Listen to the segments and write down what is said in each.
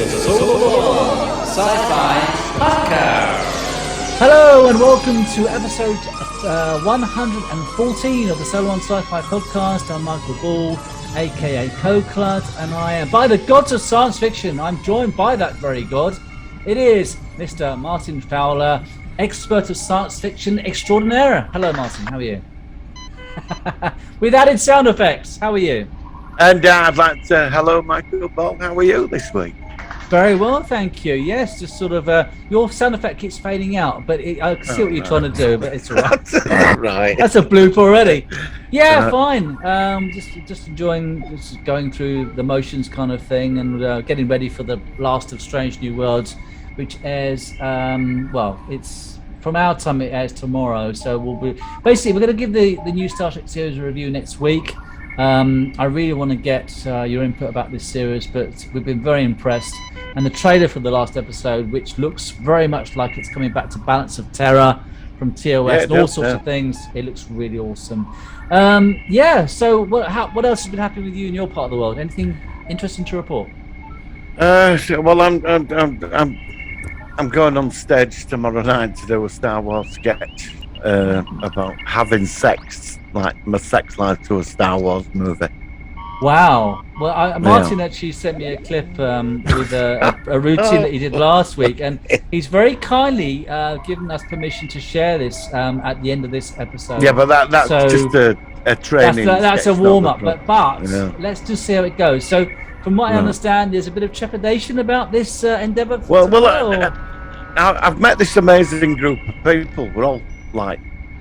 Sci-Fi Podcast. Hello and welcome to episode 114 of the Solo on Sci-Fi Podcast. I'm Michael Ball, aka Coclud, and I am, by the gods of science fiction, I'm joined by that very god. It is Mr. Martin Fowler, expert of science fiction extraordinaire. Hello, Martin. How are you? With added sound effects. How are you? And I'd like to hello, Michael Ball. How are you this week? Very well, thank you. Yes, just sort of your sound effect keeps fading out, but I can see what you're trying to do, but it's all right. Right. That's a bloop already. Yeah, fine. Just enjoying, just going through the motions kind of thing, and getting ready for the last of Strange New Worlds, which airs. It's from our time. It airs tomorrow, so we're going to give the new Star Trek series a review next week. I really want to get your input about this series, but we've been very impressed. And the trailer for the last episode, which looks very much like it's coming back to Balance of Terror from TOS and all sorts of things, it looks really awesome. So what else has been happening with you in your part of the world? Anything interesting to report? Well, I'm going on stage tomorrow night to do a Star Wars sketch about having sex, like my sex life to a Star Wars movie. Wow. Well, Martin actually sent me a clip with a routine that he did last week, and he's very kindly given us permission to share this at the end of this episode. Yeah, but that's just a training. That's a warm-up, but you know. Let's just see how it goes. So, from what I understand, there's a bit of trepidation about this endeavour. I've met this amazing group of people. We're all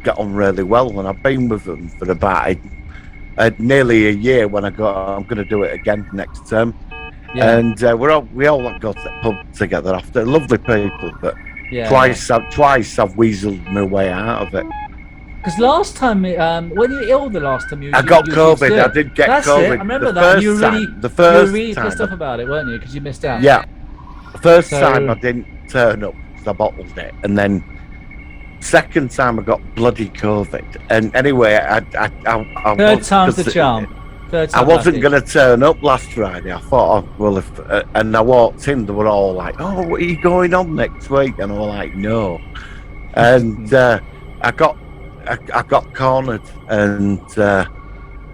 get on really well, and I've been with them for about nearly a year. I'm going to do it again next term, and we all go to the pub together after. Lovely people, but twice I've weaseled my way out of it. Because last time, when you were ill the last time, I got COVID. I did get COVID. I remember that. You were really pissed off about it, weren't you? Because you missed out. Yeah, the first time I didn't turn up because I bottled it, and then second time I got bloody COVID. And anyway, third time's the charm. I wasn't going to turn up last Friday. I thought, and I walked in, they were all like, "Oh, what are you going on next week?" And I was like, "No." And I got cornered, and so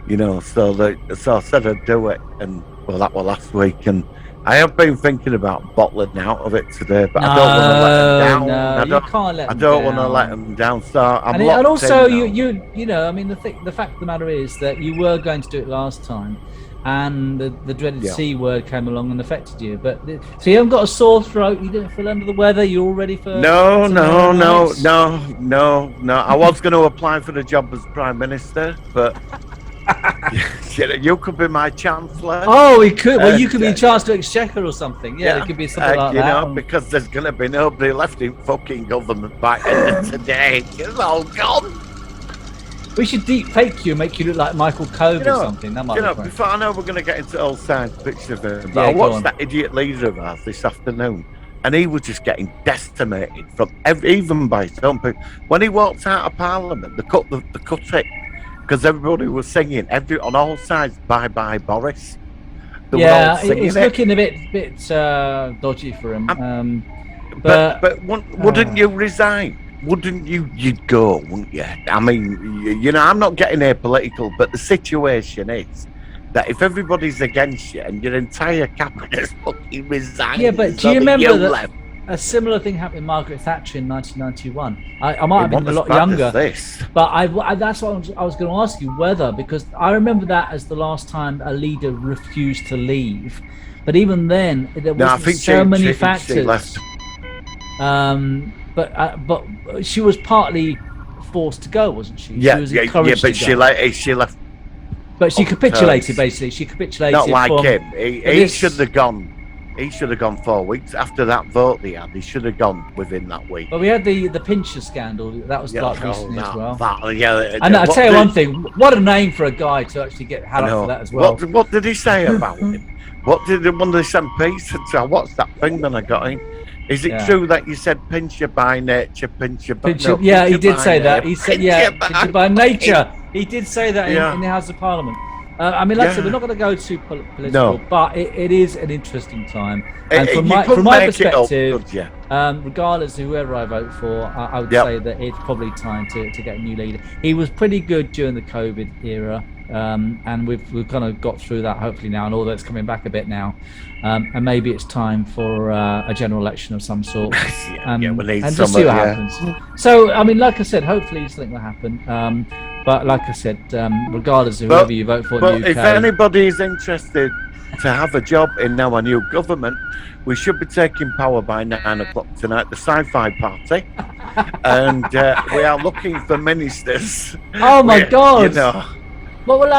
I said I'd do it, and that was last week, and I have been thinking about bottling out of it today, but I don't want to let them down. You can't let them down. I don't want to let them down. So I'm and also, you know, I mean, the fact of the matter is that you were going to do it last time, and the dreaded C word came along and affected you. But so you haven't got a sore throat. You didn't feel under the weather. You're all ready for no. I was going to apply for the job as Prime Minister, but. You could be my Chancellor. Oh, we could. Well, you could be Chancellor Exchequer or something. Yeah, it could be something like that. You know, because there's going to be nobody left in fucking government by the end of today. It's all gone. We should deep fake you, make you look like Michael Cove or something. That might be fun. Before I know we're going to get into old science fiction, but I watched that idiot leader of ours this afternoon, and he was just getting decimated even by his own people. When he walked out of Parliament, they cut it. Because everybody was singing on all sides, "Bye Bye Boris." It's looking a bit dodgy for him. But wouldn't you resign? Wouldn't you'd go, wouldn't you? I mean, I'm not getting apolitical, but the situation is that if everybody's against you and your entire cabinet's fucking resigned, but do you remember that a similar thing happened with Margaret Thatcher in 1991? I might have been a lot younger, but that's what I was going to ask you, because I remember that as the last time a leader refused to leave. But even then, there was many factors. She left. But she was partly forced to go, wasn't she? Yeah, she was encouraged but she left. But she capitulated, basically. She capitulated. Not like him. He should have gone. He should have gone 4 weeks after that vote they had. He should have gone within that week. But we had the Pincher scandal. That was recently as well. And I'll tell you one thing. What a name for a guy to actually get had up for that as well. What did he say about him? What did one of the MPs say? What's that thing that I got in? Is it true that you said pincher by nature, pincher by nature? He did say that. He said, pincher by nature. He did say that in the House of Parliament. I mean, like I said, we're not going to go too political, but it is an interesting time. And from my perspective, regardless of whoever I vote for, I would say that it's probably time to get a new leader. He was pretty good during the COVID era, and we've kind of got through that hopefully now, and although it's coming back a bit now, and maybe it's time for a general election of some sort, and just see what happens. So, I mean, like I said, hopefully something will happen. But like I said, regardless of whoever you vote for in the UK... if anybody is interested to have a job in our new government, we should be taking power by 9 o'clock tonight, the Sci-Fi party. And we are looking for ministers. Oh, my God! You know. What will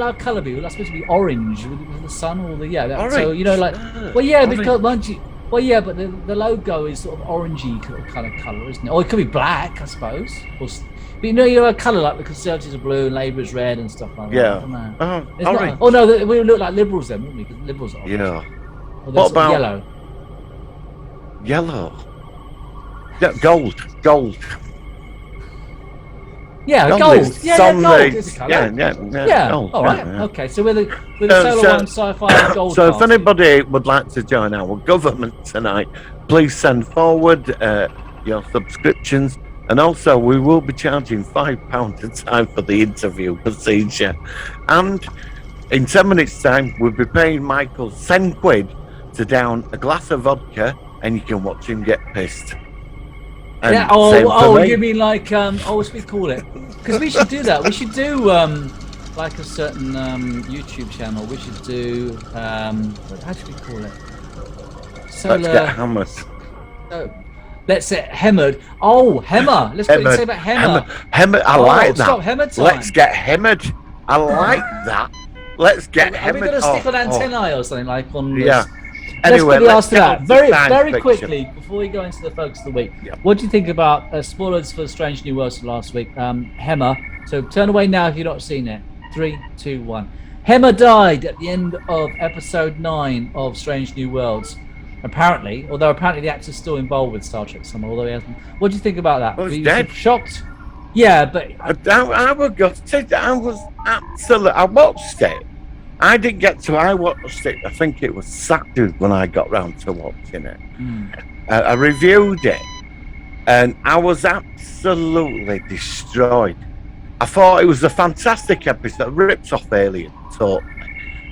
our colour be? Well, that's supposed to be orange with the sun or the... Orange. So, you know, like... Well, yeah, orange. Because once you... Well, yeah, but the logo is sort of orangey kind of colour, isn't it? Or it could be black, I suppose. But you know a colour like the Conservatives are blue and Labour is red and stuff like that. Yeah. I don't know. Orange. Oh no, we look like Liberals then, wouldn't we? Because Liberals are orange. Yeah. What about yellow? Yellow. Yeah, gold. Yeah, gold. Gold Is a colour. Yeah. Gold. All right. Yeah. Okay. So we're the Solar One Sci-Fi Gold. So party. if anybody would like to join our government tonight, please send forward your subscriptions. And also, we will be charging £5 a time for the interview procedure. And in 10 minutes' time, we'll be paying Michael £10 to down a glass of vodka, and you can watch him get pissed. And you mean like, what's we call it? Because we should do that. We should do, like a certain YouTube channel. We should do, how should we call it? Let's get hammered. Let's say Hemmered. Oh, Hemmer. Let's say about Hemmer. Hemmer. I like that. Stop Hemmer time. Let's get Hemmered. I like that. Let's get Hemmered. Are we going to stick on antennae or something like on this? Yeah. Anyway, let's get that. Very fiction. quickly, before we go into the focus of the week. Yeah. What do you think about spoilers for Strange New Worlds last week? Hemmer. So turn away now if you've not seen it. 3, 2, 1. Hemmer died at the end of episode 9 of Strange New Worlds. Apparently the actor's still involved with Star Trek somehow, although he hasn't. What do you think about that? Well, he's dead. Shocked? Yeah, but I was gutted. I was absolutely. I watched it. I watched it. I think it was Saturday when I got round to watching it. I reviewed it, and I was absolutely destroyed. I thought it was a fantastic episode. Ripped off Alien totally.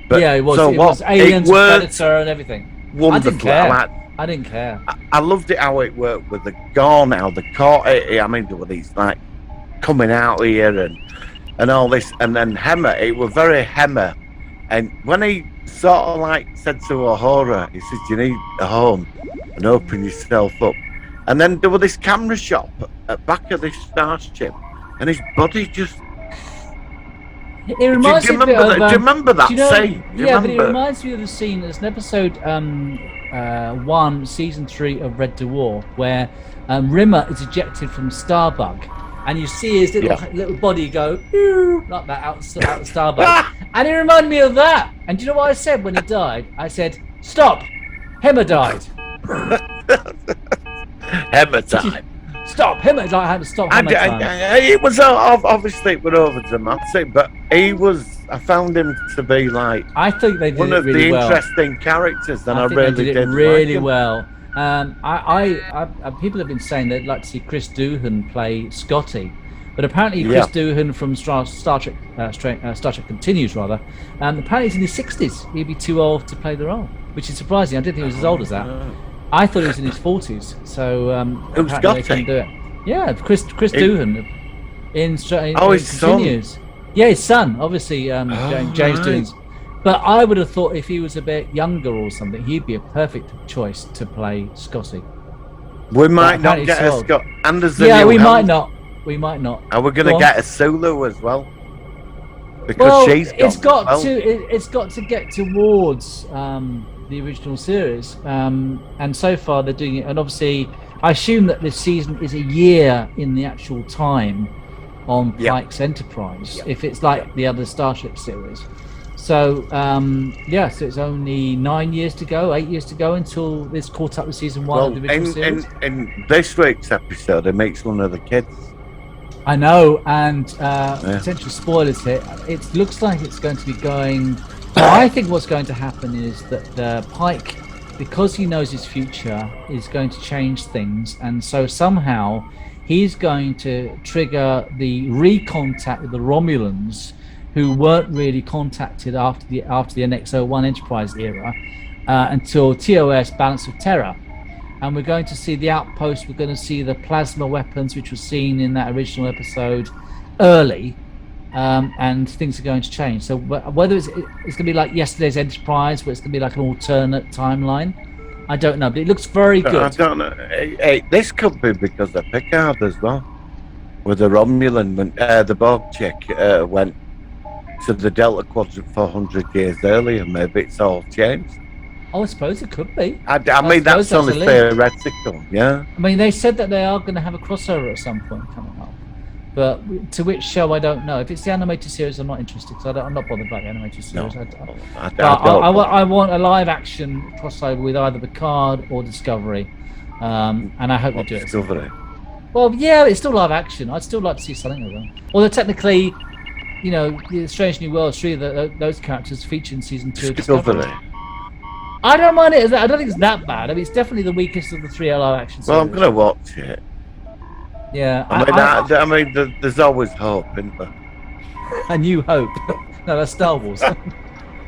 But yeah, it was. So it was Aliens, Predator, and everything. Wonderful. I didn't care. I loved it how it worked with the Gorn, how they caught it. I mean, there were these like coming out here and all this, and then Hemmer. It was very Hemmer. And when he sort of like said to Uhura, he said, "You need a home and open yourself up." And then there was this camera shot at back of this starship, and his body just. It reminds me do you remember that scene? But it reminds me of the scene. There's an episode 1, season 3 of Red Dwarf, where Rimmer is ejected from Starbug, and you see his little body go like that out Starbug, and it reminded me of that. And do you know what I said when he died? I said, "Stop, Hemmer died." Hemmer time. Stop him! I had to stop him. It was obviously it was over dramatic, but I found him to be like. I think they did one of really the well. interesting characters, and I really did really like well. People have been saying they'd like to see Chris Doohan play Scotty, but apparently Chris Doohan from Star Trek Continues apparently he's in his 60s. He'd be too old to play the role, which is surprising. I didn't think he was as old as that. I thought he was in his 40s, so apparently they can do it. Yeah, Chris Doohan in his Continues. Son. Yeah, his son, obviously. James Doohan's. But I would have thought if he was a bit younger or something, he'd be a perfect choice to play Scotty. We might not get a Scott. And there's we might not. We might not. Are we going to get a Sulu as well? Because it's got to get towards the original series, and so far they're doing it. And obviously, I assume that this season is a year in the actual time on Pike's Enterprise, if it's like the other Starship series. So so it's only 9 years to go, 8 years to go until it's caught up with season 1 of the original series. In this week's episode, it makes one of the kids. I know, and potential spoilers here. It looks like it's going to be going. Well, I think what's going to happen is that Pike, because he knows his future, is going to change things, and so somehow he's going to trigger the recontact with the Romulans, who weren't really contacted after the NX-01 Enterprise era until TOS Balance of Terror. And we're going to see the outpost, we're going to see the plasma weapons, which was seen in that original episode early, and things are going to change. So whether it's going to be like yesterday's Enterprise, where it's going to be like an alternate timeline, I don't know, but it looks very good. I don't know. This could be because of Picard as well. With the Romulan, when the Borg chick went to the Delta Quadrant 400 years earlier, maybe it's all changed. Oh, I suppose it could be. I mean, that's only theoretical, yeah. I mean, they said that they are going to have a crossover at some point coming up. But to which show, I don't know. If it's the animated series, I'm not interested, because I'm not bothered about the animated series. No, I want a live-action crossover with either Picard or Discovery. And I hope they do it. Discovery? Well, yeah, it's still live action. I'd still like to see something of them. Although technically, you know, the Strange New Worlds, three of those characters feature in season 2 of Discovery. I don't mind it. I don't think it's that bad. I mean, it's definitely the weakest of the three live action series. Well, I'm going to watch it. Yeah. I mean, there's always hope, isn't there? A New Hope. No, that's Star Wars.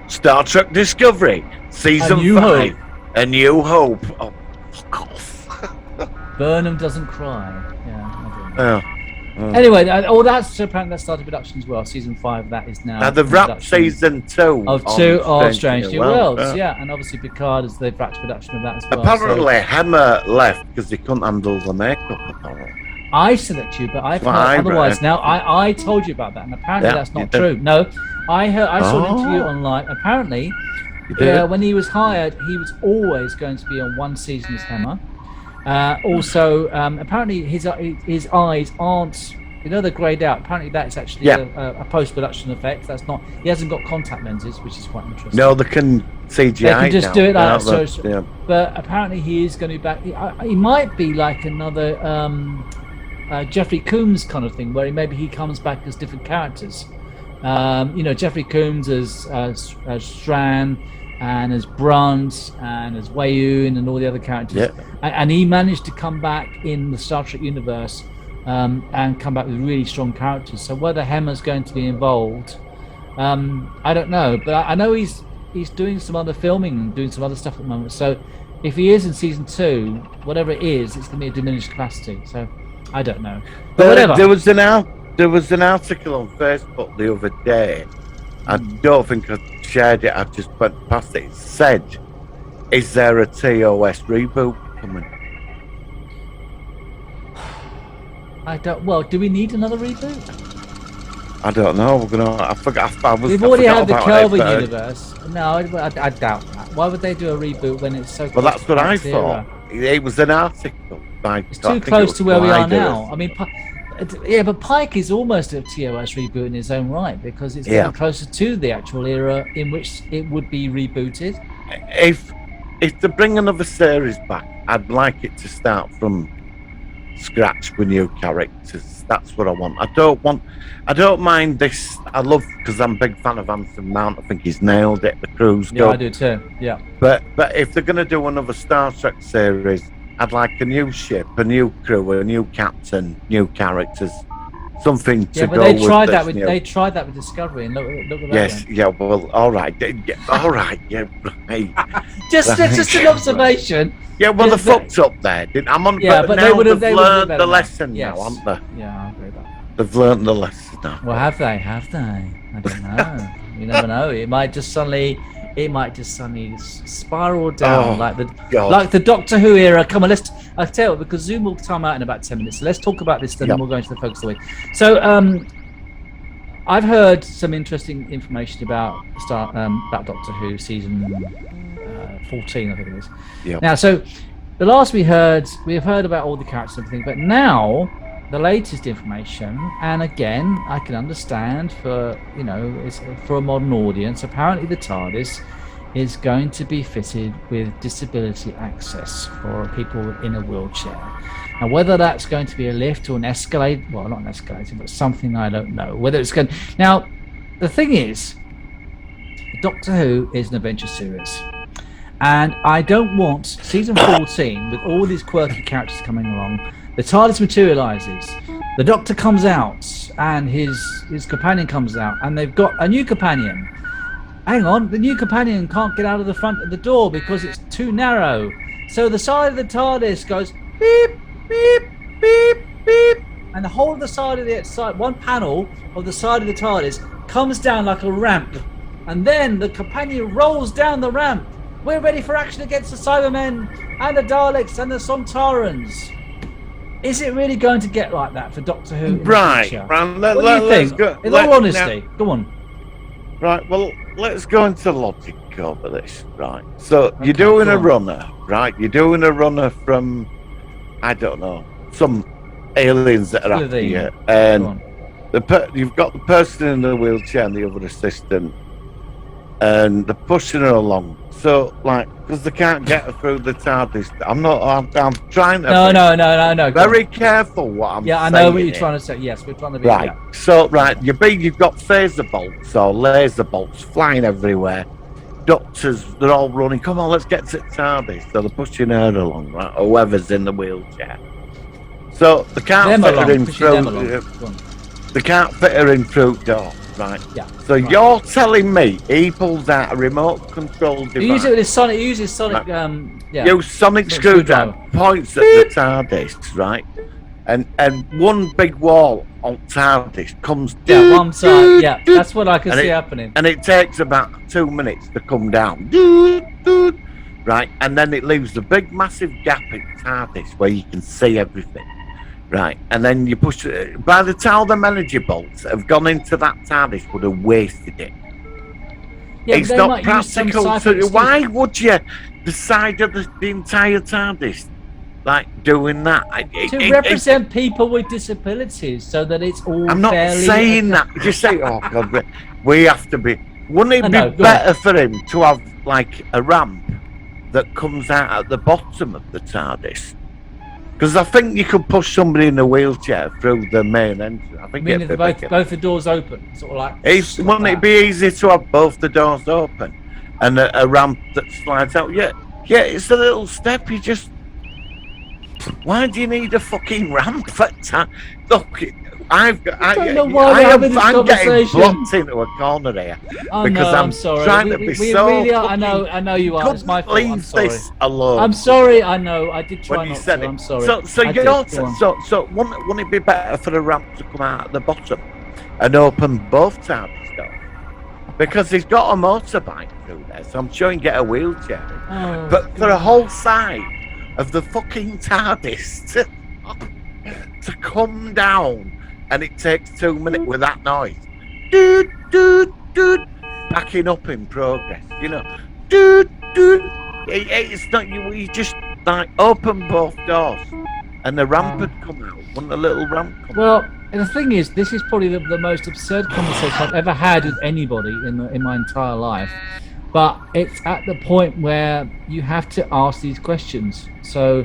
Star Trek Discovery, season 5. A New Hope. Oh, fuck off. Burnham doesn't cry. Yeah, I don't know. Oh. Anyway, that's apparently that started production as well. Season 5, that is now. They've wrapped season 2 of Strange New Worlds. Yeah, and obviously Picard is they've wrapped production of that as well. Apparently, Hemmer left because he couldn't handle the makeup. Apparently, I said that to you, but I've heard otherwise. Now I told you about that, and apparently that's not true. No, I saw an interview online. Apparently, when he was hired, he was always going to be on one season as Hemmer. Also, apparently his eyes aren't, they're greyed out. Apparently that's actually a post-production effect. That's not, he hasn't got contact lenses, which is quite interesting. No, they can CGI. They can just do it like that. Yeah. But apparently he is going to be back. He might be like another Jeffrey Combs kind of thing, where maybe he comes back as different characters. Jeffrey Combs as Stran, and as Brunt, and as Wayun, and all the other characters. Yeah. And he managed to come back in the Star Trek universe and come back with really strong characters. So whether Hemmer's going to be involved, I don't know. But I know he's doing some other filming and doing some other stuff at the moment. So if he is in season 2, whatever it is, it's going to be a diminished capacity. So I don't know. But whatever. There was an article on Facebook the other day. I don't think I shared it. I just went past it. It said, "Is there a TOS reboot coming?" I don't. Well, do we need another reboot? I don't know. We're gonna. I forgot. We've already had the Kelvin universe. No, I doubt that. Why would they do a reboot when it's so? Well, that's what I thought. It was an article. It's too close to where we are now. I mean. Yeah, but Pike is almost a TOS reboot in his own right, because it's getting closer to the actual era in which it would be rebooted. If they bring another series back, I'd like it to start from scratch with new characters. That's what I want. I don't mind this. I love, because I'm a big fan of Anson Mount. I think he's nailed it. The crew's good. Yeah, I do too. Yeah. But if they're going to do another Star Trek series, I'd like a new ship, a new crew, a new captain, new characters, something to go with. They tried that with Discovery, and look at that. Yes, yeah, well, all right, all right, yeah, right. just an observation. Yeah, well, they fucked up there. I'm on. Yeah, but they've learned the lesson now, haven't they? Yeah, I agree with that. They've learned the lesson now. Well, have they? I don't know. You never know. It might just suddenly spiral down like the Doctor Who era. Come on, I'll tell you, because Zoom will time out in about 10 minutes. So let's talk about this, then we'll go into the focus of the week. So I've heard some interesting information about Doctor Who season 14, I think it is. Yep. Now, so the last we've heard about all the characters and everything, but now the latest information, and again, I can understand it's for a modern audience. Apparently, the TARDIS is going to be fitted with disability access for people in a wheelchair. Now, whether that's going to be a lift or an escalator, well, not an escalator, but something I don't know. Whether it's going. Now, the thing is, Doctor Who is an adventure series. And I don't want season 14 with all these quirky characters coming along. The TARDIS materializes, the Doctor comes out, and his companion comes out, and they've got a new companion. Hang on, the new companion can't get out of the front of the door because it's too narrow. So the side of the TARDIS goes beep, beep, beep, beep, and the whole of the side of the side, one panel of the side of the TARDIS comes down like a ramp, and then the companion rolls down the ramp. We're ready for action against the Cybermen and the Daleks and the Sontarans. Is it really going to get like that for Doctor Who? Right. What do you think? In all honesty, go on. Right. Well, let's go into logic over this. Right. So you're doing a runner, right? You're doing a runner from, I don't know, some aliens that are after you, and you've got the person in the wheelchair and the other assistant, and they're pushing her along. So, like, because they can't get her through the TARDIS. I'm trying to. No. Very careful what I'm saying. Yeah, I know what you're trying to say. Yes, we're trying to be. Right. Yeah. So, right, you've got phaser bolts or laser bolts flying everywhere. Doctors, they're all running. Come on, let's get to TARDIS. So they're pushing her along, right? Or whoever's in the wheelchair. So they can't fit her in through. They can't fit her in through door. Right. Yeah. So you're telling me he pulls out a remote control device. He uses sonic. Right. Use sonic screwdriver. Points at the TARDIS, right? And one big wall on TARDIS comes down. Yeah, one side. Yeah, that's what I can see happening. And it takes about 2 minutes to come down. Right, and then it leaves a big, massive gap in TARDIS where you can see everything. Right, and then you push it. By the time the energy bolts have gone into that TARDIS, would have wasted it. Yeah, it's not practical. So why would you the side of the entire TARDIS like doing that? To represent people with disabilities, so that it's all. I'm not saying that. Just say, oh God, we have to be. Wouldn't it be better for him to have like a ramp that comes out at the bottom of the TARDIS? Because I think you could push somebody in a wheelchair through the main entrance. I think both the doors open, sort of like. Wouldn't it be easy to have both the doors open and a ramp that slides out? Yeah, it's a little step. You just. Why do you need a fucking ramp for that? Look, I'm getting blocked into a corner here because I'm sorry. Trying to be so. Really are, I know you are. It's my fault. I'm sorry. This alone. I'm sorry. I know. I did try not to. I'm sorry. So wouldn't it be better for the ramp to come out at the bottom and open both TARDIS doors? Because he's got a motorbike through there, so I'm sure he can get a wheelchair in. But for a whole side of the fucking TARDIS to come down. And it takes 2 minutes with that noise. Doot, doot, doot. Backing up in progress, you know. Doot, doot. It's not you just like open both doors and the ramp had come out. Wouldn't a little ramp come out? Well, the thing is, this is probably the most absurd conversation I've ever had with anybody in my entire life. But it's at the point where you have to ask these questions. So,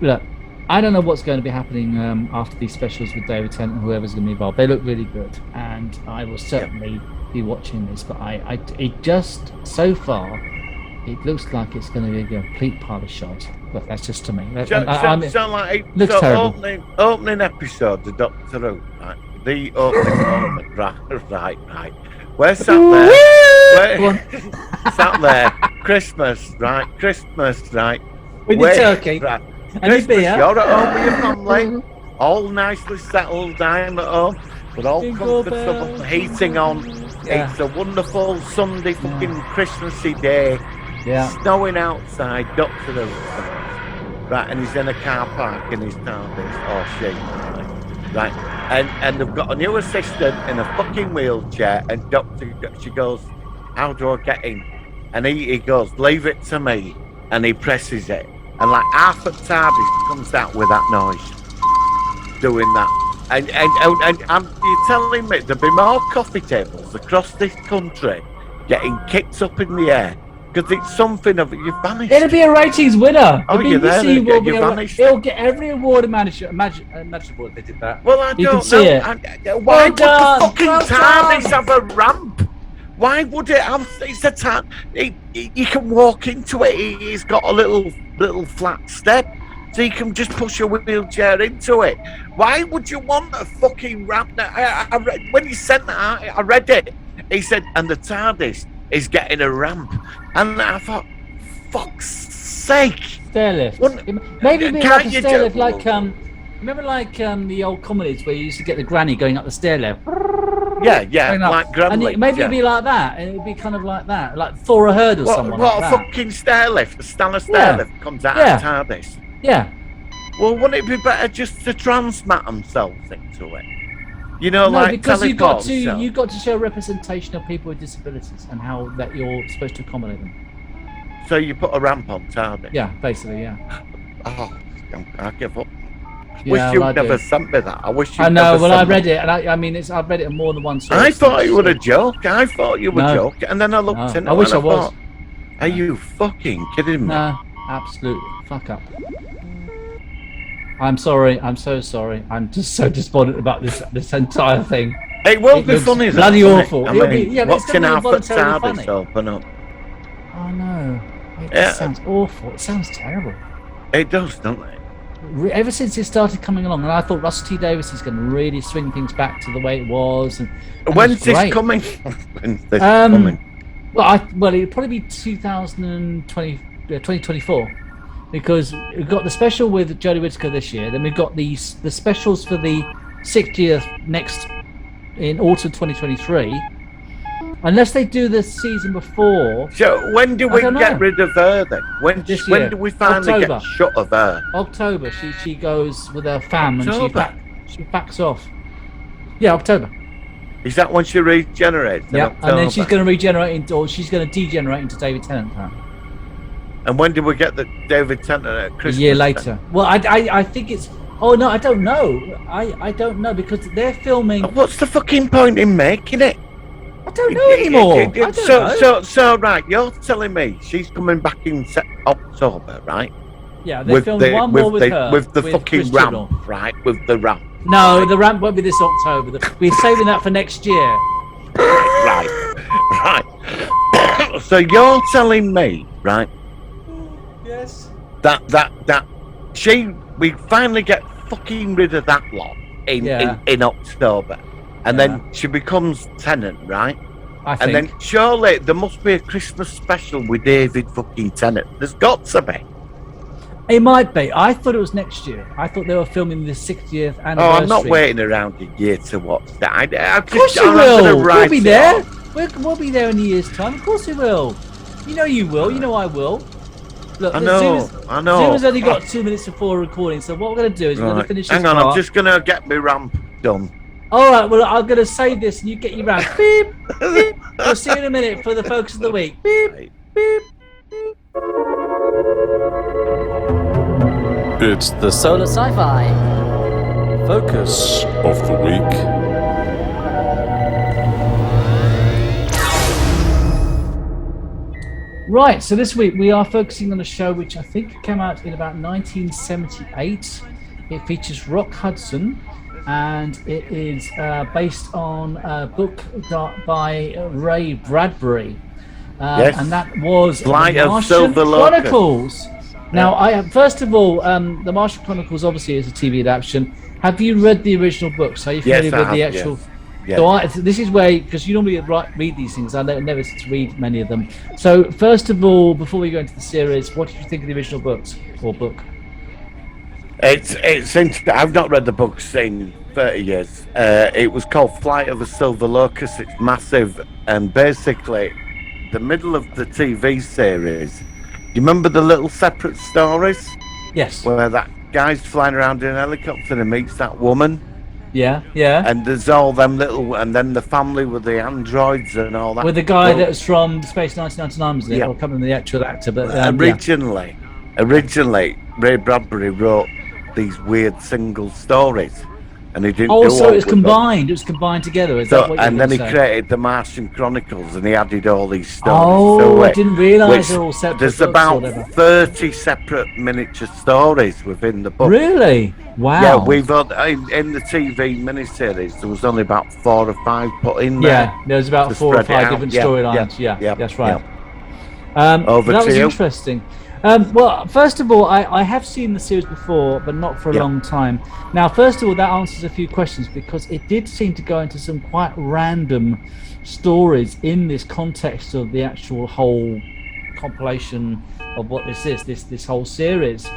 look. I don't know what's going to be happening after these specials with David Tennant and whoever's going to be involved. They look really good, and I will certainly be watching this. But it just so far, it looks like it's going to be a complete pile of shite. But that's just to me. Looks terrible. Opening episode of Doctor Who, right? The opening moment, right. We're sat there. Sat there. Christmas, right? With the turkey. Right. And you're at home with your family, all nicely settled down at home, with all comfortable, heating on. Yeah. It's a wonderful Sunday fucking Christmassy day. Yeah. Snowing outside, Doctor Who. Right, and he's in a car park in his TARDIS. Oh shit. Right. And they've got a new assistant in a fucking wheelchair, and she goes, how do I get in? And he goes, leave it to me. And he presses it. And like half of TARDIS comes out with that noise, doing that. And you're telling me there'll be more coffee tables across this country getting kicked up in the air because it's something of you've vanished. It'll be a ratings winner. Oh, the you're there, BBC will be you've vanished. it'll get every award imaginable if they did that. Well, I You don't can see know. it. Why would done, the fucking well TARDIS done. have a ramp? Why would it have? It's a TARDIS. You can walk into it. It's got a little flat step, so you can just push a wheelchair into it. Why would you want a fucking ramp? I read, when he sent that out, I read it. He said, and the TARDIS is getting a ramp, and I thought, fuck's sake. Stairlift. Maybe it'd be like a stairlift, like remember like the old comedies where you used to get the granny going up the stairlift. Yeah, like Gremlins. And maybe it'd be like that, and it'd be kind of like that, like Thor Herd or someone. What like a that. fucking stairlift! A Stanley stairlift comes out of TARDIS. Yeah. Well, wouldn't it be better just to transmat themselves into it? You know, No, like because you've got teleport to show representation of people with disabilities and how that you're supposed to accommodate them. So you put a ramp on TARDIS. Yeah, basically, yeah. Oh, I give up. Yeah, Wish you'd well, never sent me that. I wish you. I know. Well, I read it, and I mean, I've read it in more than one source. I thought you were a joke. I thought you were joking, and then I looked in. I wish I was. Thought, are you fucking kidding me? No, absolutely. Fuck up. I'm sorry. I'm so sorry. I'm just so despondent about this entire thing. It will be funny. Bloody awful. I mean, but it's watching going to our be voluntarily TARDIS funny. open up. Oh no! It just sounds awful. It sounds terrible. It does, doesn't it? Ever since it started coming along, and I thought Russell T Davies is going to really swing things back to the way it was. And When's this coming? When's this coming? Well, it'll probably be 2024, because we've got the special with Jodie Whittaker this year. Then we've got the specials for the 60th next in autumn 2023. Unless they do the season before. So when do we get rid of her then? When do we finally get shut of her? October. She goes with her fam and she backs off. Yeah, October. Is that when she regenerates? Yeah, and then she's going to regenerate or she's going to degenerate into David Tennant. And when do we get the David Tennant at Christmas? A year later. Then? Well, I think it's. Oh no, I don't know. I don't know because they're filming. What's the fucking point in making it? I don't know anymore. So right, you're telling me she's coming back in October, right? Yeah, they filmed one more with her. With the fucking ramp, right? With the ramp. No, the ramp won't be this October. We're saving that for next year. Right. So you're telling me, right? Yes. That we finally get fucking rid of that lot in October. And then she becomes Tennant, right? I think. And then surely there must be a Christmas special with David fucking Tennant. There's got to be. It might be. I thought it was next year. I thought they were filming the 60th anniversary. Oh, I'm not waiting around a year to watch that. Of course you will. We'll be there. We'll be there in a year's time. Of course we will. You know you will. You know I will. Look, I know. Zoom has only got 2 minutes before recording, so what we're going to do is we're going to finish this Hang on, I'm just going to get my ramp done. All right, well, I'm going to save this and you get your ramp. Beep, beep. We'll see you in a minute for the focus of the week. Beep, beep, beep. It's the Solar Sci-Fi Focus of the Week. Right, so this week we are focusing on a show which I think came out in about 1978. It features Rock Hudson, and it is based on a book by Ray Bradbury. And that was the Martian Chronicles. Now, first of all, the Martian Chronicles obviously is a TV adaptation. Have you read the original books? Are you familiar with the actual? Yes. So this is where, because you normally read these things, I never read many of them. So first of all, before we go into the series, what did you think of the original books or book? It's I've not read the books in 30 years. It was called Flight of a Silver Locust. It's massive, and basically, the middle of the TV series. You remember the little separate stories? Yes. Where that guy's flying around in a helicopter and meets that woman. Yeah. And there's all them little, and then the family with the androids and all that. With the guy that was from Space 1999, wasn't it? Or coming the actual actor, but originally, Ray Bradbury wrote these weird single stories, and he didn't. Oh, do so all it was with combined. It was combined together. Is that So, what you're and then he saying? created the Martian Chronicles, and he added all these stories Oh, to I it. didn't realise which they're all separate There's books or about whatever. 30 separate miniature stories within the book. Really? Wow. Yeah, we've in the TV miniseries. There was only about 4 or 5 put in there. Yeah, there's about to 4 or spread it 5 out. different Yeah, storylines. Yeah, that's right. Over that to was you. interesting. Well, first of all, I have seen the series before, but not for a long time. Now, first of all, that answers a few questions because it did seem to go into some quite random stories in this context of the actual whole compilation of what this is, this whole series.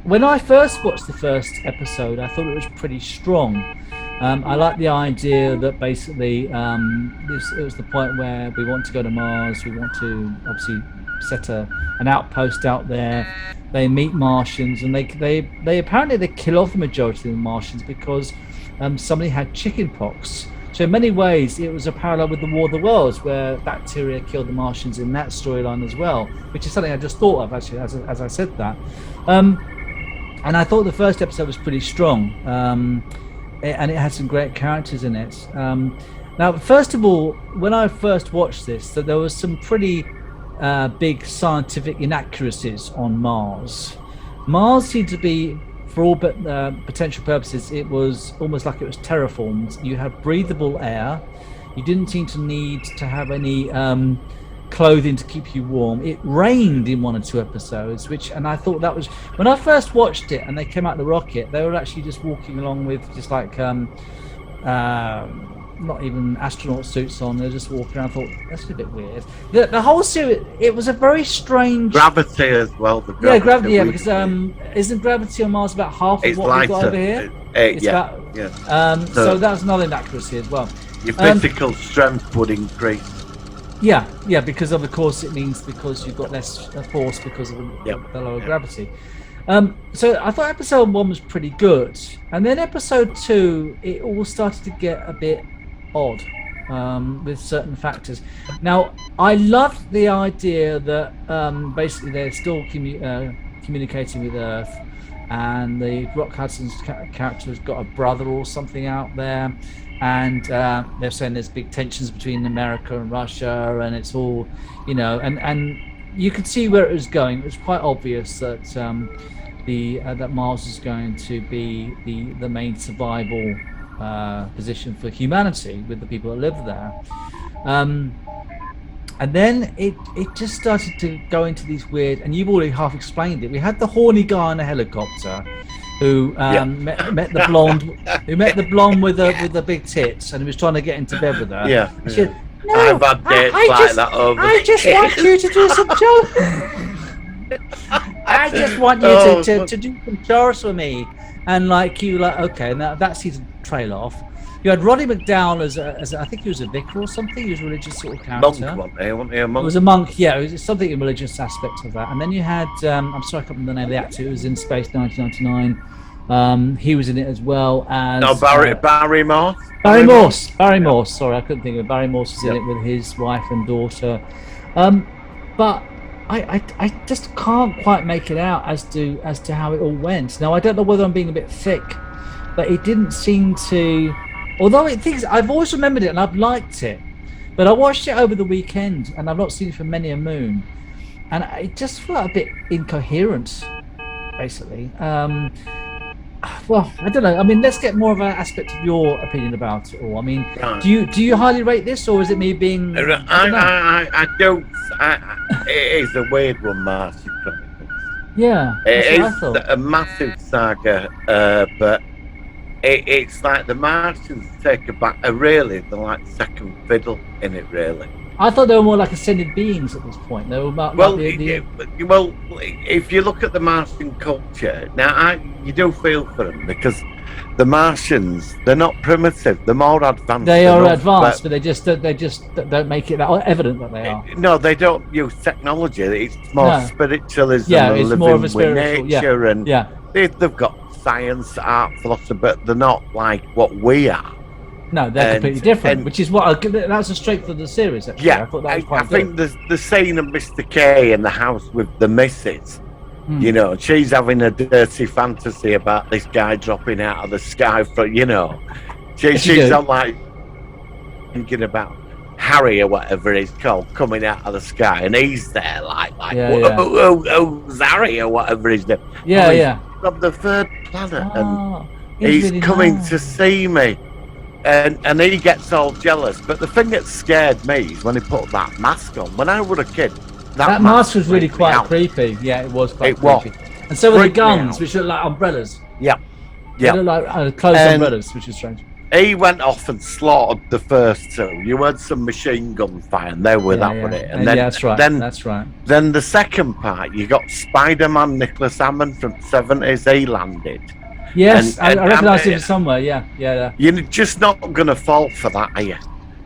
When I first watched the first episode, I thought it was pretty strong. I like the idea that basically it was the point where we want to go to Mars. We want to obviously set an outpost out there. They meet Martians, and they apparently they kill off the majority of the Martians because somebody had chickenpox. So in many ways, it was a parallel with the War of the Worlds, where bacteria killed the Martians in that storyline as well, which is something I just thought of actually as I said that. And I thought the first episode was pretty strong. And it had some great characters in it. Now, first of all, when I first watched this, that there was some pretty big scientific inaccuracies on Mars. Mars seemed to be, for all but potential purposes, it was almost like it was terraformed. You had breathable air. You didn't seem to need to have any clothing to keep you warm. It rained in 1 or 2 episodes, and I thought that was, when I first watched it and they came out the rocket, they were actually just walking along with just like not even astronaut suits on. They're just walking around. I thought that's a bit weird. The whole series, it was a very strange Gravity as well. Gravity. Yeah, because isn't gravity on Mars about half of what we've got over here? So that's another inaccuracy as well. Your physical strength would increase. Yeah, because of course it means because you've got less force because of the lower gravity. So I thought episode 1 was pretty good, and then episode 2 it all started to get a bit odd with certain factors. Now I loved the idea that basically they're still communicating with Earth, and the Rock Hudson's character has got a brother or something out there. And they're saying there's big tensions between America and Russia, and it's all, and you could see where it was going. It was quite obvious that that Mars is going to be the main survival position for humanity with the people that live there. And then it just started to go into these weird, and you've already half explained it. We had the horny guy on a helicopter who met the blonde with the big tits, and he was trying to get into bed with her. She said, no, I've had dates like that over. I just want you to do some chores. I just want you to do some chores for me. And okay, now that's his trail off. You had Roddy McDowell as I think he was a vicar or something. He was a religious sort of character. Monk, wasn't he? A monk. It was a monk, yeah. It was something in religious aspect of that. And then you had, I'm sorry, I can't remember the name of the actor. It was in Space 1999. He was in it as well as... No, Barry Morse. Barry Morse. Sorry, I couldn't think of it. Barry Morse was in it with his wife and daughter. But I just can't quite make it out as to how it all went. Now, I don't know whether I'm being a bit thick, but it didn't seem to... Although I've always remembered it and I've liked it, but I watched it over the weekend and I've not seen it for many a moon, and it just felt a bit incoherent, basically. Well, I don't know. I mean, let's get more of an aspect of your opinion about it all. I mean, do you highly rate this, or is it me being? I don't. It is a weird one, Martian Chronicles. Yeah, it is a massive saga, but. It's like the Martians take they're like second fiddle in it, really. I thought they were more like ascended beings at this point. They were well, if you look at the Martian culture now, you do feel for them because the Martians, they're not primitive; they're more advanced. They are advanced, but they just don't make it that evident that they are. No, they don't use technology. It's more spiritualism. Yeah, it's living more of a with spiritual. nature, and they've got science, art, philosophy, but they're not like what we are. No, they're completely different, which is what that's the strength of the series. Actually. Yeah, I thought that was quite I think the scene of Mr. K in the house with the missus You know, she's having a dirty fantasy about this guy dropping out of the sky for, you know. She's on like thinking about Harry or whatever he's called coming out of the sky, and he's there like who's Harry or whatever his name. Yeah, From the third planet, and he's really coming to see me. And he gets all jealous. But the thing that scared me is when he put that mask on. When I was a kid, that mask was really quite creepy. Yeah, it was quite creepy. And so were the guns, which looked like umbrellas. Yeah. They looked like closed umbrellas, which is strange. He went off and slaughtered the first two. You had some machine gun fire, and they were that with it. And then, that's right. Then the second part, you got Spider-Man, Nicholas Hammond from the 70s. He landed. Yes, I recognised him somewhere. Yeah. You're just not going to fall for that, are you?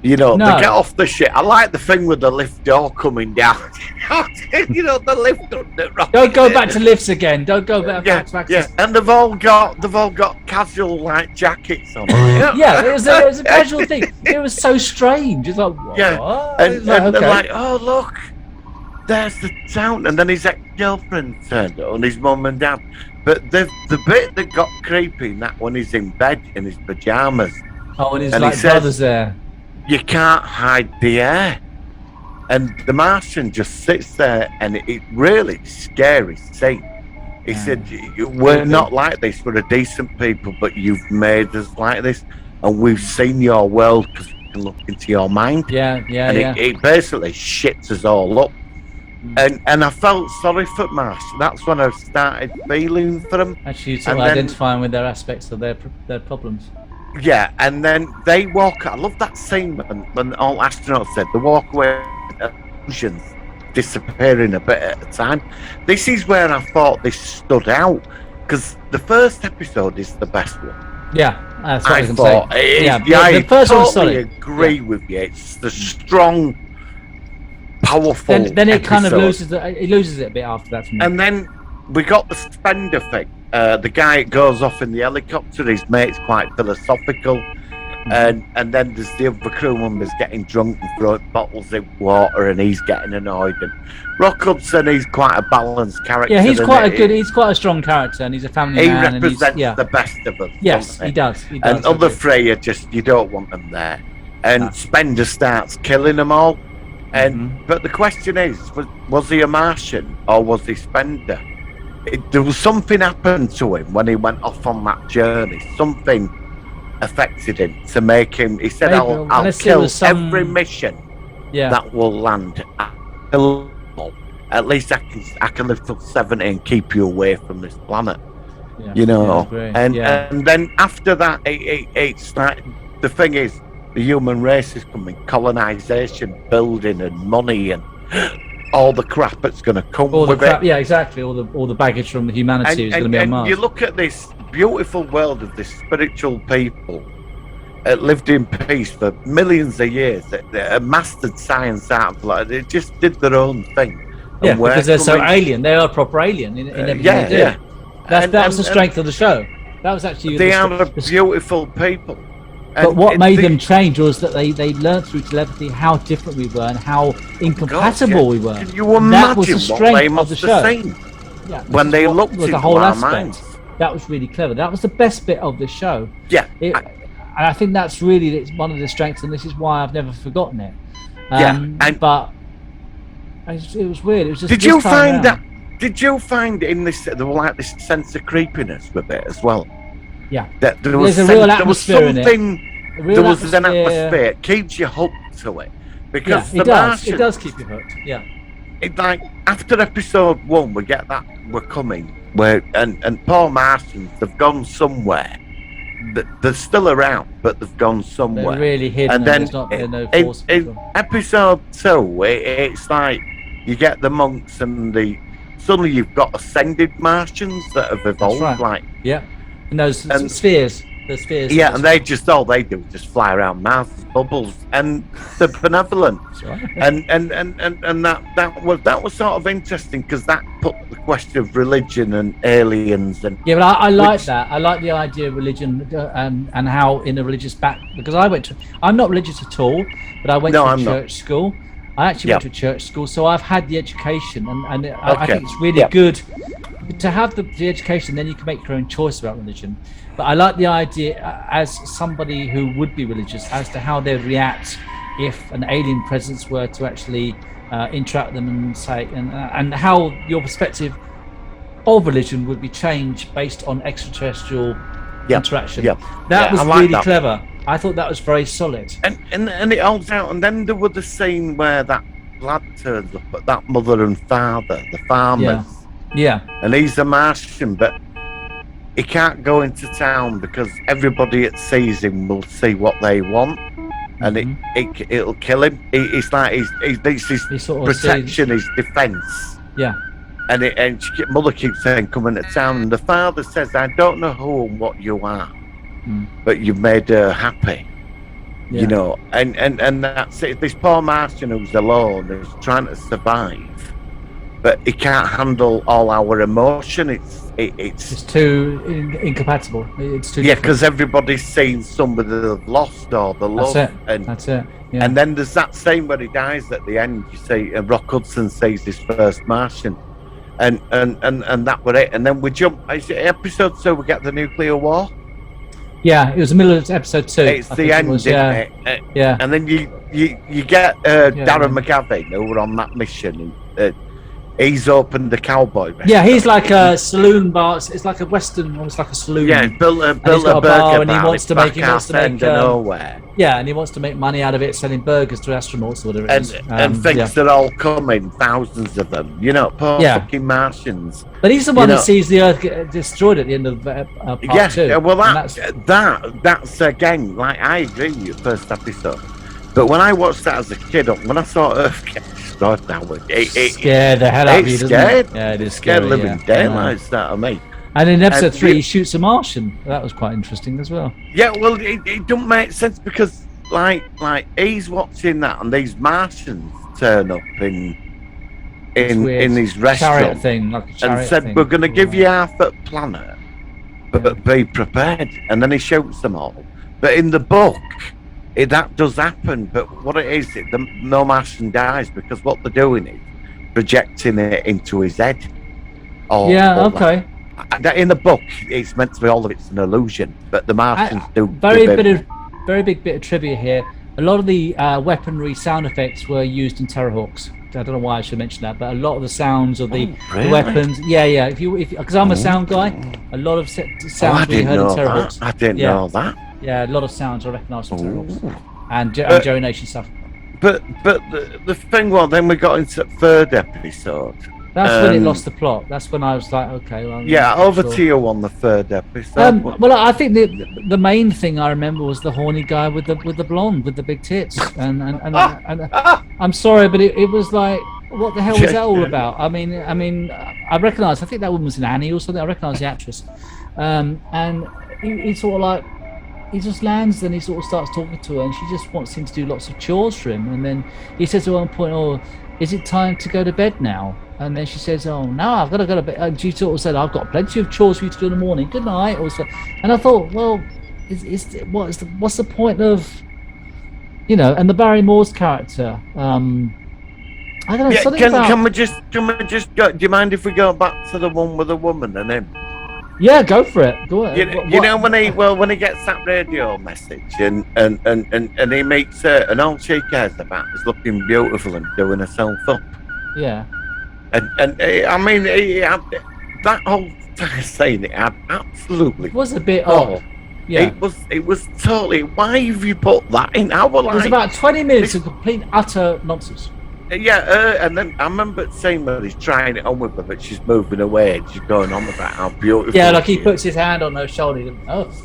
You know, no. They get off the shit. I like the thing with the lift door coming down. You know, the lift. Don't go back to lifts again. Don't go back. Yeah. And they've all got casual like jackets on. Yeah, it was a casual thing. It was so strange. It's like, what? Yeah, and they're like, oh look, there's the town, and then his ex-girlfriend turned up, and his mum and dad. But the bit that got creepy, that when he's in bed in his pajamas. Oh, and his brother's there. You can't hide the air. And the Martian just sits there, and it really scary scene. He said, we're not like this, we're a decent people, but you've made us like this, and we've seen your world because we can look into your mind. It basically shits us all up. And I felt sorry for Martian. That's when I started feeling for them. Actually, sort of identifying with their aspects of their problems. Yeah, and then they walk. I love that scene when all astronauts said they walk away, illusions disappearing a bit at a time. This is where I thought this stood out, because the first episode is the best one. Yeah, that's what I was thought. The first one's solid. I agree with you. It's the strong, powerful. Then it kind of loses it a bit after that. And then we got the spender thing. The guy goes off in the helicopter. His mate's quite philosophical, and then there's the other crew members getting drunk and throwing bottles in water, and he's getting annoyed. And Rock Hudson, he's quite a balanced character. Yeah, he's quite a strong character, and he's a family man. He represents the best of us. Yes, he does. And other three are just, you don't want them there. And Spender starts killing them all. And but the question is, was he a Martian or was he Spender? There was something happened to him when he went off on that journey. Something affected him to make him. He said, "I'll kill every mission that will land. At least I can live till 70 and keep you away from this planet." Yeah, you know. And then after that, it's like the thing is, the human race is coming, colonization, building, and money, and all the crap that's going to come with it. Yeah, exactly. All the baggage from humanity is going to be on Mars. You look at this beautiful world of this spiritual people that lived in peace for millions of years. That mastered science out of life. They just did their own thing. Yeah, because they're so alien. They are proper alien in everything they do. Yeah. That was the strength of the show. That was actually. They are beautiful people. But what made them change was that they learned through telepathy how different we were and how incompatible we were. Can you imagine that was the strength of the show. Yeah, when they looked into the whole our aspect. minds. That was really clever. That was the best bit of the show. Yeah. And I think that's really one of the strengths, and this is why I've never forgotten it. But it was weird. It was just. Did you find in this there was like this sense of creepiness with it as well? Yeah, there was a real atmosphere in it. There was an atmosphere. It keeps you hooked to it because it does keep you hooked. Yeah, it like after episode 1, we get that we're coming. And Paul Martians, they've gone somewhere. They're still around, but they've gone somewhere. They're really hidden. And then in episode 2, it's like you get the monks and suddenly you've got ascended Martians that have evolved. That's right. Like and those spheres. The spheres. Yeah, and all they do is just fly around Mars as bubbles, and they're benevolent. Right. And that was sort of interesting because that put the question of religion and aliens and. Yeah, but I like that. I like the idea of religion and how in a religious because I'm not religious at all, but I went to a church school. I actually went to a church school, so I've had the education, and I think it's really good to have the education, then you can make your own choice about religion. But I like the idea as somebody who would be religious as to how they'd react if an alien presence were to actually interact with them and say, and how your perspective of religion would be changed based on extraterrestrial interaction. That was really clever. I thought that was very solid. And it holds out. And then there was the scene where that lad turns up at that mother and father, the farmers. Yeah. And he's a Martian, but he can't go into town because everybody that sees him will see what they want. And it'll kill him. It's like he's his protection, his defence. Yeah. And mother keeps saying, come into town. And the father says, I don't know who and what you are, but you've made her happy. You know, and that's it. This poor Martian who's alone is trying to survive, but he can't handle all our emotion. It's too incompatible. It's too different. because everybody's seen somebody they've lost or the love. That's it. Yeah. And then there's that scene where he dies at the end. You see, Rock Hudson sees his first Martian, and that was it. And then we jump. Is it episode 2? We get the nuclear war. Yeah, it was the middle of episode 2. It's the end, isn't it? Yeah. And then you get Darren McGavin who were on that mission. He's opened the cowboy restaurant. Yeah, he's like a saloon bar. It's like a western, almost like a saloon. Yeah, built a bar, burger and he wants to make nowhere. Yeah, and he wants to make money out of it, selling burgers to astronauts or whatever it is. And thinks they're all coming, thousands of them. You know, poor fucking Martians. But he's the one that sees the Earth get destroyed at the end of part 2. Yeah, well, that's again, like, I agree with you, first episode. But when I watched that as a kid, when I saw Earth get destroyed, it scared the hell out of you, doesn't it? Yeah, it is scared living daylights out of me. And in episode 3, he shoots a Martian. That was quite interesting as well. Yeah, well, it don't make sense because, like he's watching that, and these Martians turn up in his restaurant thing, like a chariot and said, thing. "We're going to give you half the planet, but be prepared." And then he shoots them all. But in the book, that does happen. But what it is, no Martian dies because what they're doing is projecting it into his head. Okay. In the book, it's meant to be all of it's an illusion, but the Martians do. Very big bit of trivia here. A lot of the weaponry sound effects were used in Terrorhawks. I don't know why I should mention that, but a lot of the sounds of the weapons. Yeah. If because I'm a sound guy, a lot of sounds we heard in Terrorhawks. I didn't know that. Yeah, a lot of sounds I recognise from Terrorhawks and Joey Nation stuff. But the thing was, then we got into the 3rd episode. That's when it lost the plot. That's when I was like, okay. Well, over to you on the 3rd episode. Well, I think the main thing I remember was the horny guy with the blonde with the big tits, and I'm sorry, but it was like, what the hell was that all about? I mean, I recognise. I think that woman was in Annie or something. I recognise the actress, and he sort of like. He just lands and he sort of starts talking to her, and she just wants him to do lots of chores for him. And then he says at one point, "Oh, is it time to go to bed now?" And then she says, "Oh, no, I've got to go to bed." And she sort of said, "I've got plenty of chores for you to do in the morning. Good night." Also, and I thought, well, what's the point of, And the Barry Moore's character, I don't know. Yeah, can we just go? Do you mind if we go back to the one with the woman and him? Yeah, go for it. Go ahead. You know when he gets that radio message and he meets her, and all she cares about is looking beautiful and doing herself up. Yeah. And I mean, he had that whole scene. It had absolutely. It was a bit odd. Yeah. It was totally. Why have you put that in? It was about 20 minutes of complete utter nonsense. Yeah, and then I remember saying that he's trying it on with her, but she's moving away and she's going on about how beautiful. Yeah, like he puts his hand on her shoulder.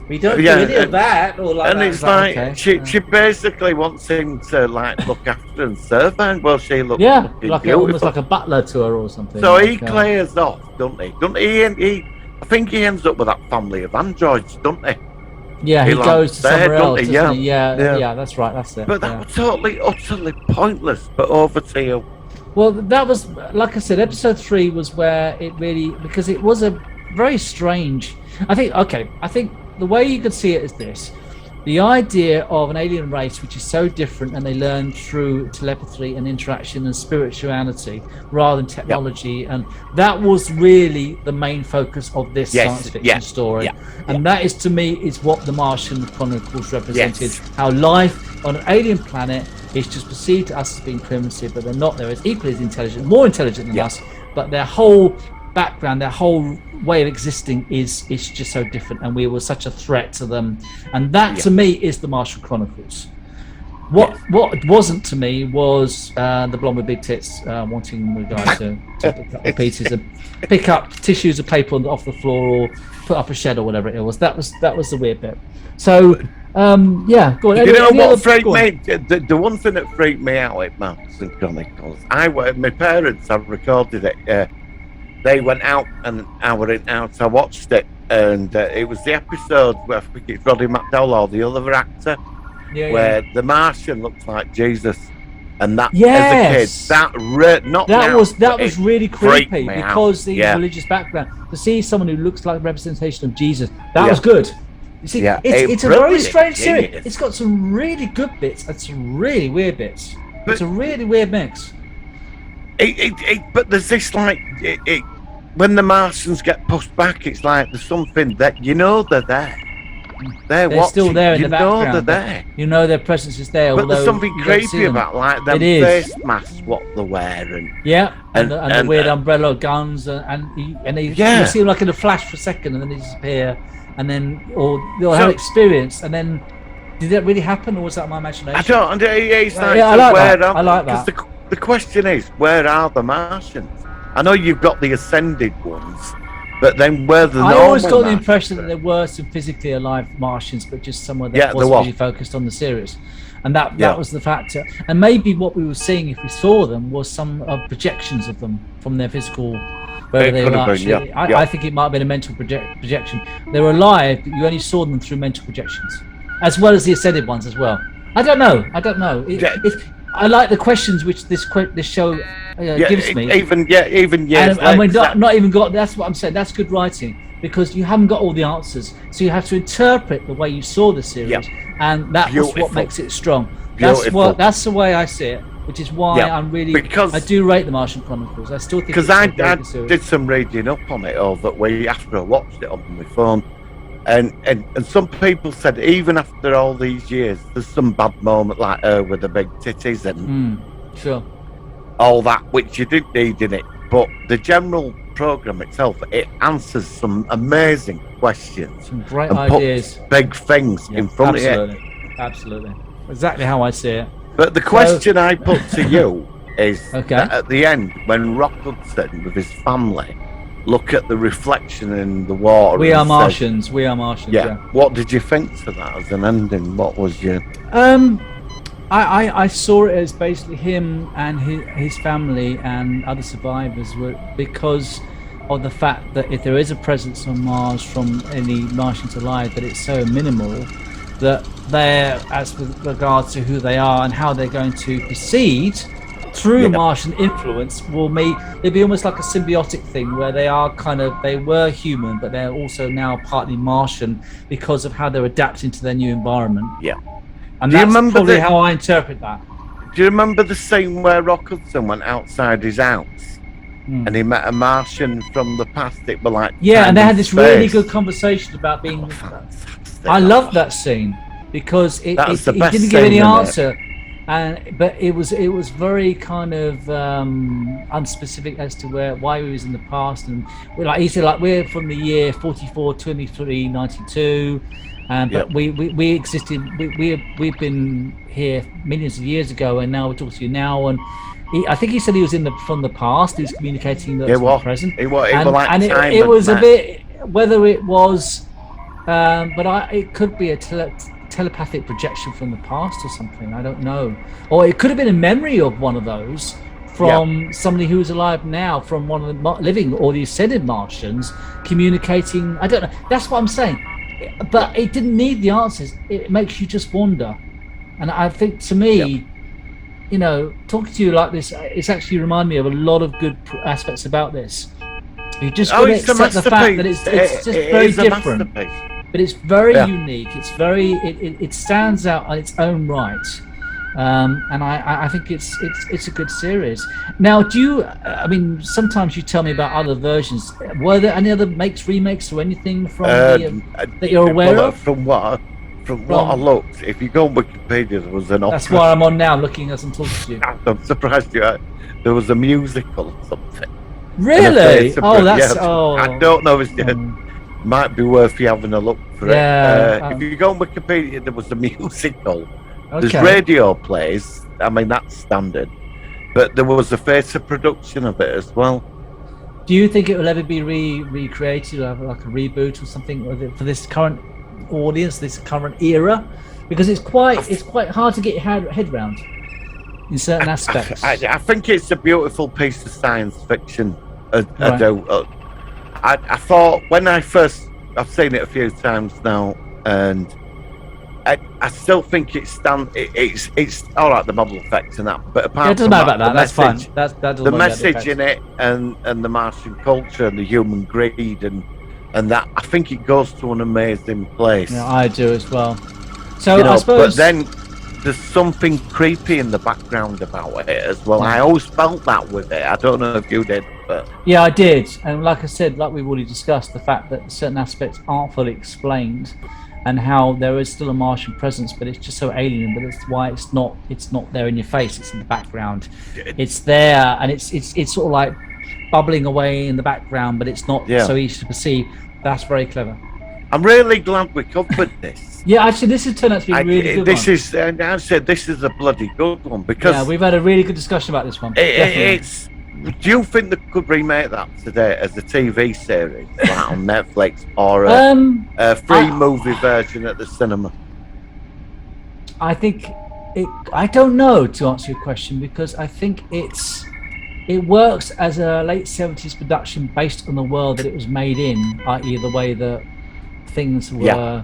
We don't do any of that. Or like and that. It's like she basically wants him to like look after and serve her. Well, she looks like almost like a butler to her or something. So he clears off, doesn't he? I think he ends up with that family of androids, doesn't he? Yeah, he goes to somewhere else, doesn't he? Yeah, that's right, that's it. But that was totally, utterly pointless. But over to you. Well, that was, like I said, episode 3 was where it really, because it was a very strange, I think the way you could see it is this. the idea of an alien race which is so different, and they learn through telepathy and interaction and spirituality rather than technology, and that was really the main focus of this science fiction story. And that is, to me, is what the Martian Chronicles represented. How life on an alien planet is just perceived to us as being primitive, but they're not. They're as equally as intelligent, more intelligent than us, but their whole background, their whole way of existing is just so different, and we were such a threat to them. And that to me is the Martian Chronicles. What it wasn't to me was the blonde with big tits wanting the guy to pick up the pieces and pick up tissues of paper off the floor or put up a shed or whatever it was. That was the weird bit. So go on. You know what freaked me? The one thing that freaked me out at Martian Chronicles, my parents have recorded it. They went out and I went out. I watched it, and it was the episode where I think it's Roddy McDowell or the other actor, where the Martian looks like Jesus, and that as a kid, that was really creepy because the religious background. To see someone who looks like a representation of Jesus, that was good. You see, it's a very strange series. It's got some really good bits and some really weird bits. It's a really weird mix. But there's this when the Martians get pushed back, it's like there's something that they're there. They're still there in the background. They're there. You know their presence is there. But there's something creepy about them face masks, what they're wearing. And the weird umbrella guns, and you see them like in a flash for a second, and then they disappear, and then they'll have experience, and then did that really happen, or was that my imagination? I don't. It's like, I like that. Because the question is, where are the Martians? I know you've got the ascended ones, but then where the normal I always got the Martians impression that there were some physically alive Martians, but just somewhere that wasn't really focused on the series. And that was the factor. And maybe what we were seeing, if we saw them, was some projections of them from their physical, wherever they were actually. I think it might have been a mental projection. They were alive, but you only saw them through mental projections, as well as the ascended ones as well. I don't know. I like the questions which this show gives me. Even years and we're not even got. That's what I'm saying. That's good writing, because you haven't got all the answers, so you have to interpret the way you saw the series, and that's what makes it strong. That's the way I see it, which is why I do rate the Martian Chronicles. I still think because I did some reading up on it over the week after I watched it on my phone. And some people said even after all these years, there's some bad moment like her with the big titties and all that, which you didn't need in it. But the general program itself, it answers some amazing questions, some great ideas, big things in front of you. Absolutely, exactly how I see it. But the question I put to you is that at the end, when Rock Hudson with his family look at the reflection in the water. We are Martians. Yeah. What did you think to that as an ending? What was your? I saw it as basically him and his family and other survivors were, because of the fact that if there is a presence on Mars from any Martians alive, that it's so minimal that they're, as with regards to who they are and how they're going to proceed through Martian influence, it'd be almost like a symbiotic thing where they were human, but they're also now partly Martian because of how they're adapting to their new environment. And that's probably how I interpret that. Do you remember the scene where Rock Hudson went outside his house and he met a Martian from the past? It were like and they had this really good conversation about being. I loved that scene because it didn't give any answer. But it was very kind of unspecific as to why he was in the past, and like he said, like we're from the year 44, 23, 92, but we existed. We've been here millions of years ago, and now we're talking to you now. And I think he said he was from the past. He was communicating from the present. It was a bit whether it was, but it could be a telepathic projection from the past or something. I don't know, or it could have been a memory of one of those from somebody who is alive now, from one of the living or the ascended Martians communicating. I don't know. That's what I'm saying. But it didn't need the answers. It makes you just wonder. And I think, to me, talking to you like this, it's actually reminded me of a lot of good aspects about this. You just got to accept the fact that it's just very different. but it's very unique. It's very it stands out on its own right. And I think it's a good series. Now, do you? I mean, sometimes you tell me about other versions. Were there any other remakes, or anything from that you're aware of? From what I looked, if you go on Wikipedia, there was an opera. That's why I'm on now, looking as I'm talking to you. I'm surprised there was a musical or something. Really? I don't know. It might be worth you having a look for it. If you go on Wikipedia, there was a musical. Okay. There's radio plays. I mean, that's standard. But there was a theatre production of it as well. Do you think it will ever be recreated, or have like a reboot or something for this current audience, this current era? Because it's quite hard to get your head round in certain aspects. I think it's a beautiful piece of science fiction. I thought when I've seen it a few times now, and I still think it's all right, the model effects and that, but apart it doesn't from matter about that. That's fine. The message in it and the Martian culture and the human greed and that, I think it goes to an amazing place. Yeah, I do as well. So I suppose, but then there's something creepy in the background about it as well. I always felt that with it. I don't know if you did, but yeah, I did. And like I said, like we've already discussed, the fact that certain aspects aren't fully explained, and how there is still a Martian presence, but it's just so alien. But it's why it's not there in your face. It's in the background. It's there, and it's sort of like bubbling away in the background, but it's not so easy to perceive. That's very clever. I'm really glad we covered this. Yeah, actually, this has turned out to be a really good one. I said this is a bloody good one because we've had a really good discussion about this one. Do you think they could remake that today as a TV series, like on Netflix, or a free movie version at the cinema? I think I don't know, to answer your question, because I think it works as a late 70s production based on the world that it was made in, i.e. the way that things were. Yeah.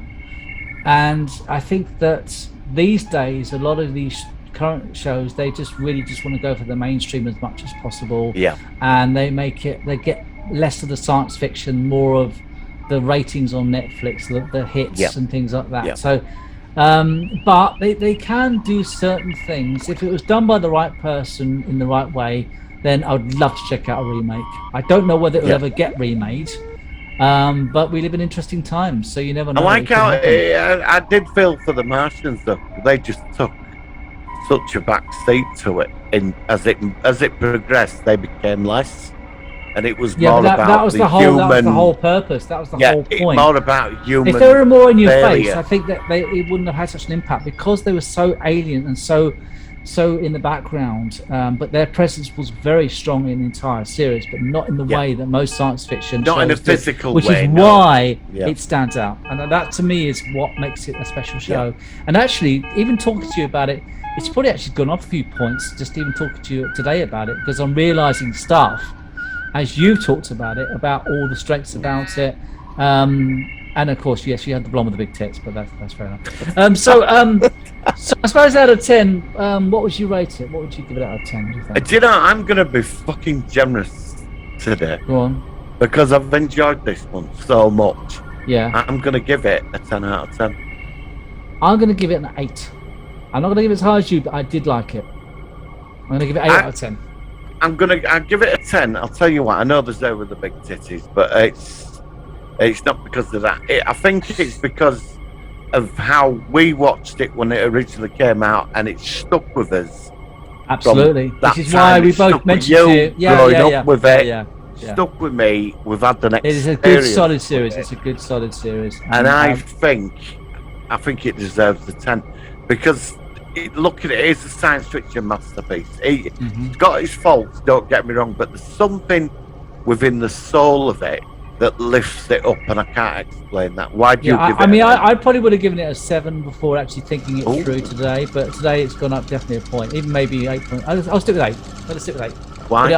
And I think that these days, a lot of these current shows, they just want to go for the mainstream as much as possible. Yeah. And they get less of the science fiction, more of the ratings on Netflix, the hits and things like that. Yeah. So, but they can do certain things. If it was done by the right person in the right way, then I would love to check out a remake. I don't know whether it will ever get remade. But we live in interesting times, so you never know. I like how I did feel for the Martians though. They just took such a back seat to it, and as it progressed, they became less, and it was more about that was the whole purpose. That was the whole point. More about human. If they were more in your failure. face, I think that it wouldn't have had such an impact because they were so alien and so in the background, but their presence was very strong in the entire series, but not in the way that most science fiction not in a physical which way, is why it stands out, and that to me is what makes it a special show. And actually, even talking to you about it, it's probably actually gone off a few points just even talking to you today about it, because I'm realizing stuff as you've talked about it, about all the strengths about it. And of course, yes, you had the blonde with the big tits, but that's fair enough. So I suppose out of 10, what would you rate it? What would you give it out of 10? Do you know, I'm going to be fucking generous today. Go on. Because I've enjoyed this one so much. Yeah. I'm going to give it a 10 out of 10. I'm going to give it an 8. I'm not going to give it as high as you, but I did like it. I'm going to give it 8 out of 10. I'll give it a 10. I'll tell you what, I know there's there with the big titties, but it's not because of that. I think it's because of how we watched it when it originally came out, and it stuck with us. Absolutely. Which is why we both mentioned it. Growing up with it. Stuck with me. We've had the next. It is a good solid series. It's a good solid series. And I think it deserves the 10 because look at it. It's a science fiction masterpiece. It's got its faults. Don't get me wrong, but there's something within the soul of it that lifts it up, and I can't explain that. Why do you give it? I mean, I probably would have given it a 7 before actually thinking it through today, but today it's gone up definitely a point, even maybe 8 points. I'll stick with 8. Let's stick with 8. Why?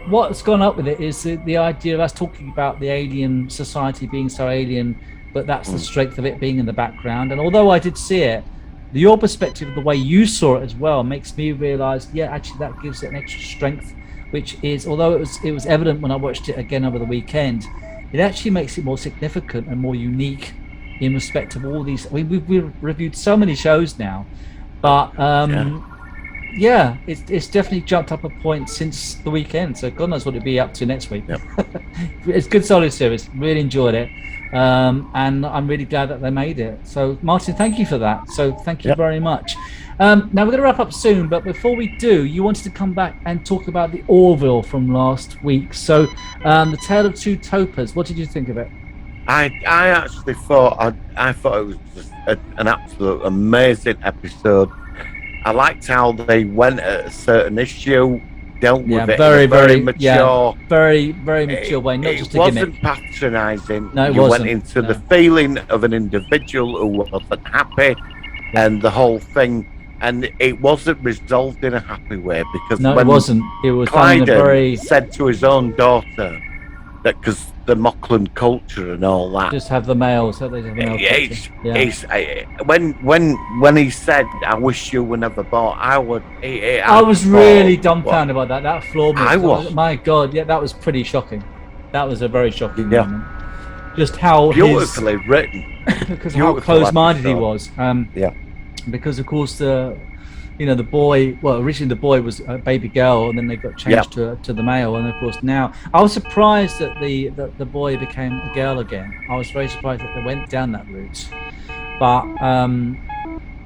What's gone up with it is the idea of us talking about the alien society being so alien, but that's the strength of it being in the background. And although I did see it, your perspective of the way you saw it as well makes me realise, actually that gives it an extra strength. Which is, although it was evident when I watched it again over the weekend, it actually makes it more significant and more unique in respect of all these. We've reviewed so many shows now, but yeah, it's definitely jumped up a point since the weekend. So God knows what it'll be up to next week. Yep. It's good, solid series. Really enjoyed it, and I'm really glad that they made it. So Martin, thank you for that. So thank you very much. Now we're going to wrap up soon, but before we do, you wanted to come back and talk about the Orville from last week. So the Tale of Two Topers. What did you think of it? I actually thought I thought it was just an absolute amazing episode. I liked how they went at a certain issue, dealt with it in a very mature, very mature way. Not just a gimmick. It wasn't patronising. No, it you wasn't. went into the feeling of an individual who wasn't happy, and the whole thing, and it wasn't resolved in a happy way because no, when it wasn't. It was Clyden said to his own daughter that because the Moclan culture and all that. Just have the males. So they have the male when he said, "I wish you were never born," I was really dumbfounded by that. That floored me. I was. My God, yeah, that was pretty shocking. That was a very shocking moment. Just how beautifully written, because how close-minded he was. Because of course the boy. Well, originally the boy was a baby girl, and then they got changed to the male. And of course now, I was surprised that the boy became a girl again. I was very surprised that they went down that route. But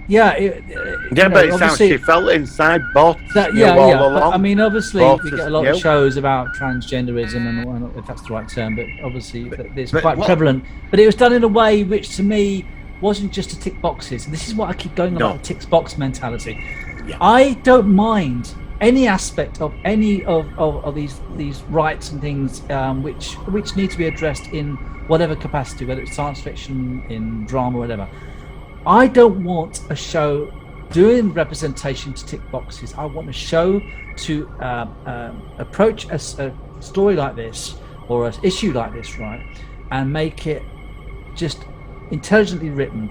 but it's how she felt inside both. But, I mean, obviously, we get a lot of shows about transgenderism, and if that's the right term. But obviously, it's quite prevalent. But it was done in a way which, to me, wasn't just to tick boxes. And this is what I keep going about, the tick box mentality. I don't mind any aspect of any of these rights and things which need to be addressed in whatever capacity, whether it's science fiction, in drama, whatever. I don't want a show doing representation to tick boxes. I want a show to approach a story like this or an issue like this, right, and make it just intelligently written,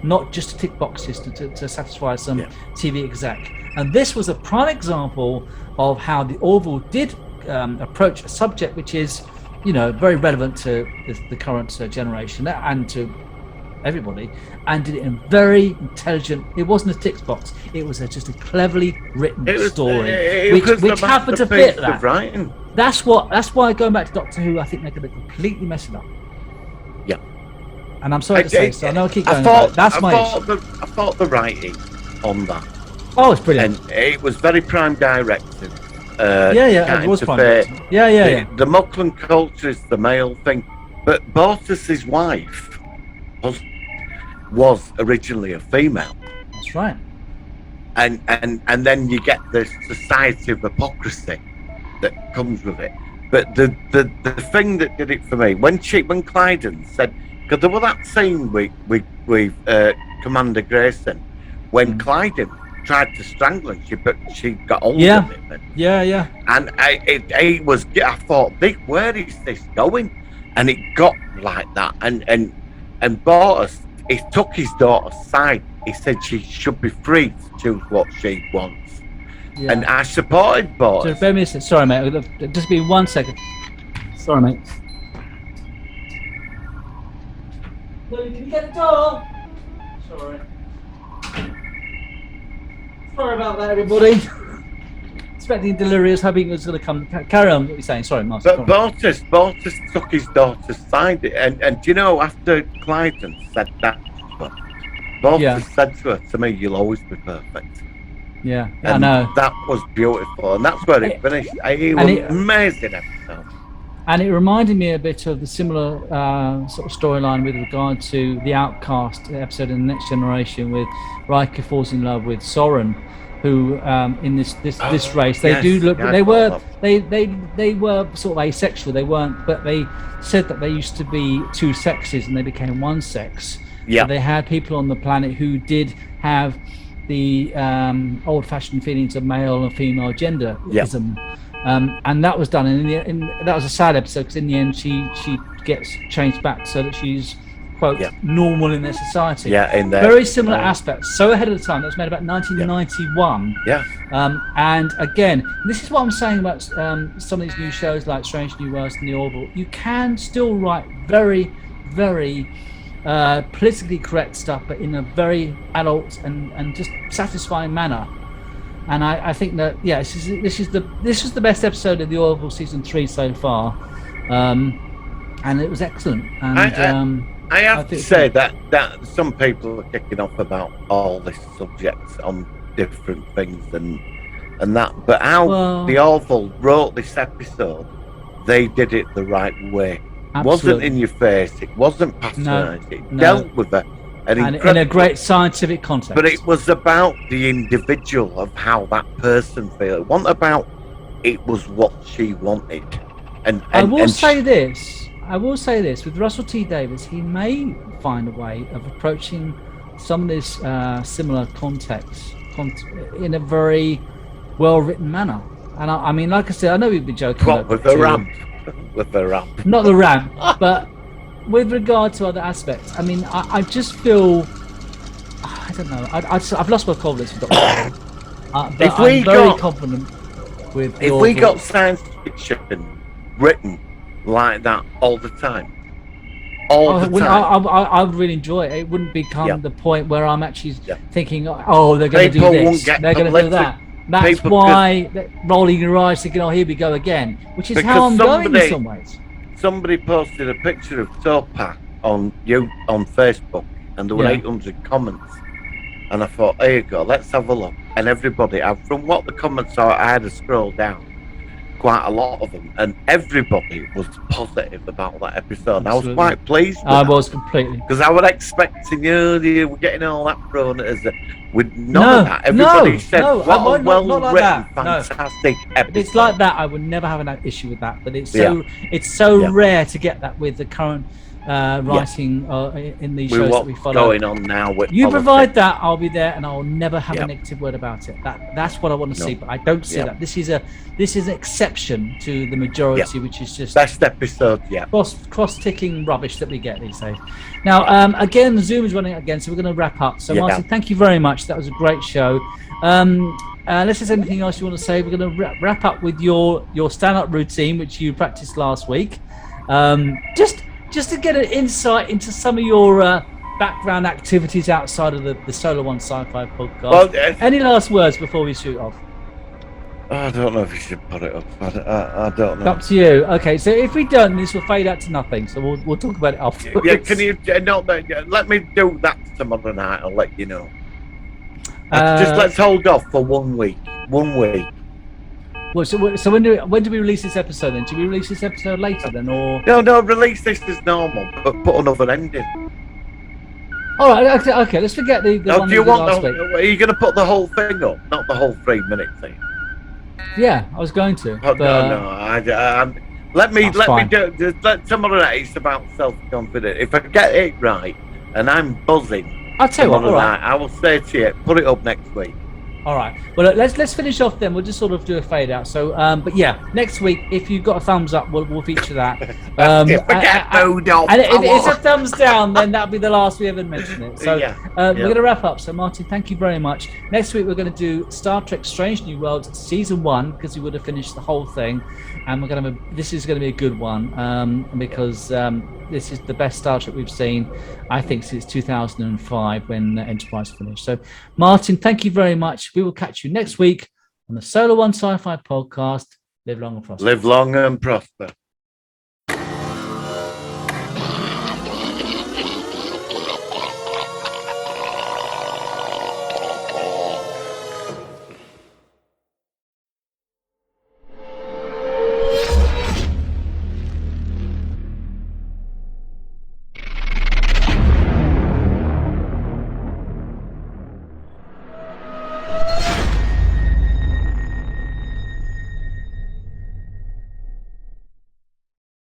not just to tick boxes to satisfy some TV exec. And this was a prime example of how the Orville did approach a subject which is, very relevant to the current generation and to everybody, and did it in very intelligent. It wasn't a tick box. It was just a cleverly written story, which happened to fit that. Writing. That's why going back to Doctor Who, I think they're going to completely mess it up. Yeah. And I'm sorry to say, so I know I keep going. I thought the writing on that. Oh, it's brilliant. And it was very prime directed. It was prime directed. The Moclan culture is the male thing, but Bortus's wife was originally a female. That's right. And then you get the society of hypocrisy that comes with it. But the thing that did it for me, when Clyden said, because there was that scene with Commander Grayson when Clyden tried to strangle her, but she got hold of him. And I thought, where is this going? And it got like that. And Bortus, he took his daughter's side. He said she should be free to choose what she wants. Yeah. And I supported Bortus. So, me a second. Sorry, mate. Just be 1 second. Sorry, mate. Can you get the door? Sorry about that, everybody. Expecting delirious, hoping it was going to come. Carry on what you're saying. Sorry, Martin. But Bortus took his daughter's side. And you know, after Clyden said that, Bortus said to her, to me, you'll always be perfect. Yeah, and I know. That was beautiful. And that's where it finished. It was an amazing episode. And it reminded me a bit of the similar sort of storyline with regard to the Outcast episode in The Next Generation, with Riker falls in love with Soren, who in this race they were sort of asexual. They weren't, but they said that they used to be two sexes and they became one sex. Yeah, so they had people on the planet who did have the old-fashioned feelings of male and female genderism. And that was done, and that was a sad episode because in the end she gets changed back so that she's quote Yeah. normal in their society. Yeah, in there. Very similar aspects. So ahead of the time. That was made about 1991. Yeah. And again, this is what I'm saying about some of these new shows like Strange New Worlds and The Orville. You can still write very, very politically correct stuff, but in a very adult and just satisfying manner. And I think that this is the best episode of The Orville season 3 so far, and it was excellent. And I have to say that some people are kicking off about all this subjects on different things and that, but how The Orville wrote this episode, they did it the right way. It wasn't in your face. It wasn't patronised. It dealt with it. And in a great scientific context. But it was about the individual of how that person felt. It wasn't about it was what she wanted. And I will say this with Russell T Davies, he may find a way of approaching some of this similar context in a very well-written manner. And I mean, like I said, I know we've been joking. With the ramp. With the ramp. Not the ramp, but with regard to other aspects. I mean, I just feel, I don't know, I've lost my confidence with Doctor Who. But I'm very confident with if we got science fiction written like that all the time, I would really enjoy it. It wouldn't become the point where I'm actually thinking, oh, they're going to do this, they're going to do that. That's why rolling your eyes thinking, oh, here we go again, which is how I'm going in some ways. Somebody posted a picture of Topak on Facebook, and there were 800 comments. And I thought, here you go, let's have a look. And everybody, from what the comments are, I had to scroll down quite a lot of them, and everybody was positive about that episode. Absolutely. I was quite pleased. I was completely, because I was expecting you were getting all that thrown at us. With none of that, everybody said, "What a well-written, fantastic episode." It's like that. I would never have an issue with that. But it's so rare to get that with the current writing in these shows that we follow. Going on now with you provide that, I'll be there, and I'll never have a negative word about it. That's what I want to see, but I don't see that. This is an exception to the majority, which is just best episode. Cross-ticking rubbish that we get these days. Now, again, Zoom is running again, so we're going to wrap up. So, Martin, thank you very much. That was a great show. Unless there's anything else you want to say, we're going to wrap up with your stand-up routine, which you practiced last week. Just to get an insight into some of your background activities outside of the Solar One Sci-Fi podcast. Well, any last words before we shoot off? I don't know if you should put it up. I don't know. Up to you. Okay, so if we don't, this will fade out to nothing. So we'll talk about it afterwards. Yeah, can you let me do that tomorrow night? I'll let you know. Just let's hold off for 1 week. 1 week. Well, so when do we release this episode then? Do we release this episode later then, or no? Release this as normal, but put another ending. All right, okay. Let's forget the one do you want last week. Are you going to put the whole thing up, not the whole 3 minute thing? Yeah, I was going to. Oh, no. Let me do. Let tomorrow night. It's about self-confidence. If I get it right, and I'm buzzing, I'll tell you what. All right. I will say to you, put it up next week. All right. Well, let's finish off then. We'll just sort of do a fade out. So, but yeah, next week, if you've got a thumbs up, we'll feature that. And if it's a thumbs down, then that'll be the last we ever mention it. So we're going to wrap up. So, Martin, thank you very much. Next week, we're going to do Star Trek: Strange New Worlds season 1 because we would have finished the whole thing, and this is going to be a good one because this is the best Star Trek we've seen, I think, since 2005 when Enterprise finished. So, Martin, thank you very much. We will catch you next week on the Solar One Sci-Fi podcast. Live long and prosper. Live long and prosper.